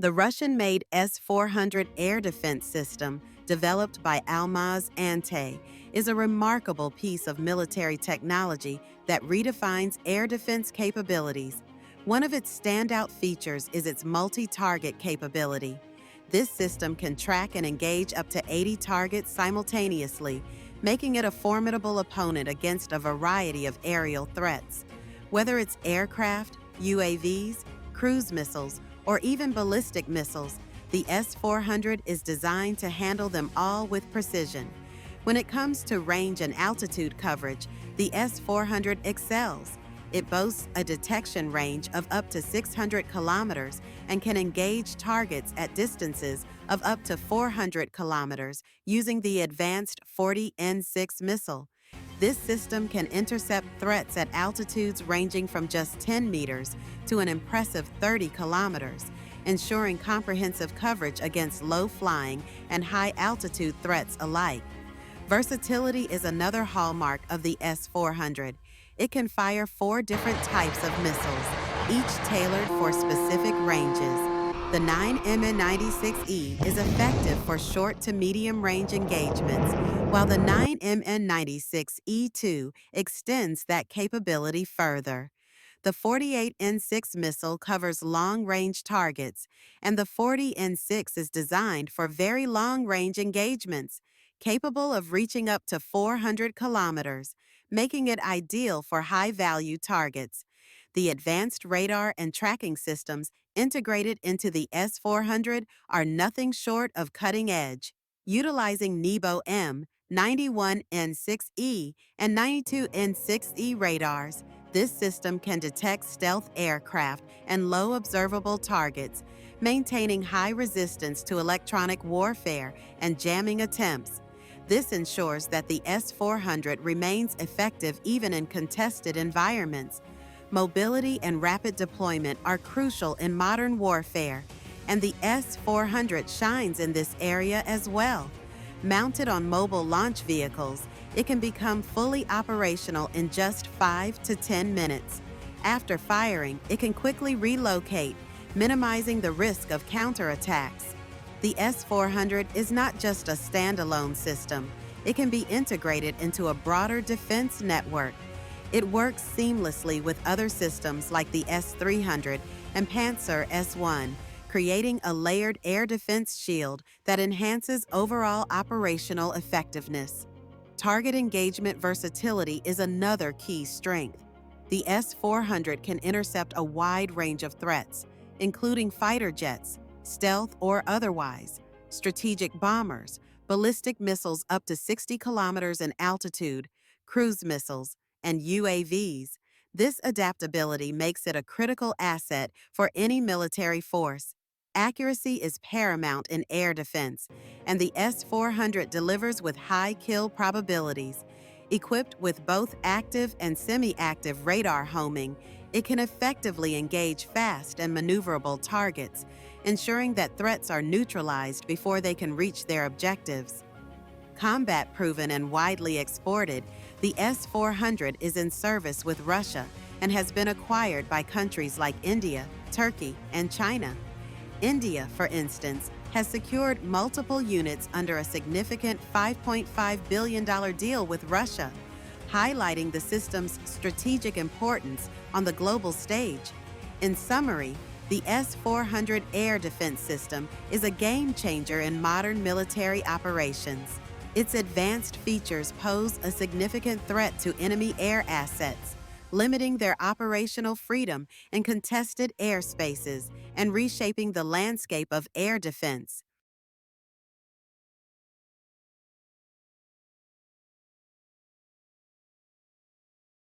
The Russian-made S-400 air defense system, developed by Almaz Antey, is a remarkable piece of military technology that redefines air defense capabilities. One of its standout features is its multi-target capability. This system can track and engage up to 80 targets simultaneously, making it a formidable opponent against a variety of aerial threats. Whether it's aircraft, UAVs, cruise missiles, or even ballistic missiles, the S-400 is designed to handle them all with precision. When it comes to range and altitude coverage, the S-400 excels. It boasts a detection range of up to 600 kilometers and can engage targets at distances of up to 400 kilometers using the advanced 40N6 missile. This system can intercept threats at altitudes ranging from just 10 meters to an impressive 30 kilometers, ensuring comprehensive coverage against low-flying and high-altitude threats alike. Versatility is another hallmark of the S-400. It can fire 4 different types of missiles, each tailored for specific ranges. The 9MN96E is effective for short to medium-range engagements, while the 9MN96E2 extends that capability further. The 48N6 missile covers long-range targets, and the 40N6 is designed for very long-range engagements, capable of reaching up to 400 kilometers, making it ideal for high-value targets. The advanced radar and tracking systems integrated into the S-400 are nothing short of cutting-edge. Utilizing NEBO-M, 91N6E, and 92N6E radars, this system can detect stealth aircraft and low observable targets, maintaining high resistance to electronic warfare and jamming attempts. This ensures that the S-400 remains effective even in contested environments. Mobility and rapid deployment are crucial in modern warfare, and the S-400 shines in this area as well. Mounted on mobile launch vehicles, it can become fully operational in just 5 to 10 minutes. After firing, it can quickly relocate, minimizing the risk of counterattacks. The S-400 is not just a standalone system. It can be integrated into a broader defense network. It works seamlessly with other systems like the S-300 and Panzer S-1, creating a layered air defense shield that enhances overall operational effectiveness. Target engagement versatility is another key strength. The S-400 can intercept a wide range of threats, including fighter jets, stealth or otherwise, strategic bombers, ballistic missiles up to 60 kilometers in altitude, cruise missiles, and UAVs. This adaptability makes it a critical asset for any military force. Accuracy is paramount in air defense, and the S-400 delivers with high kill probabilities. Equipped with both active and semi-active radar homing, it can effectively engage fast and maneuverable targets, ensuring that threats are neutralized before they can reach their objectives. Combat-proven and widely exported, the S-400 is in service with Russia and has been acquired by countries like India, Turkey, and China. India, for instance, has secured multiple units under a significant $5.5 billion deal with Russia, highlighting the system's strategic importance on the global stage. In summary, the S-400 air defense system is a game-changer in modern military operations. Its advanced features pose a significant threat to enemy air assets, limiting their operational freedom in contested airspaces and reshaping the landscape of air defense.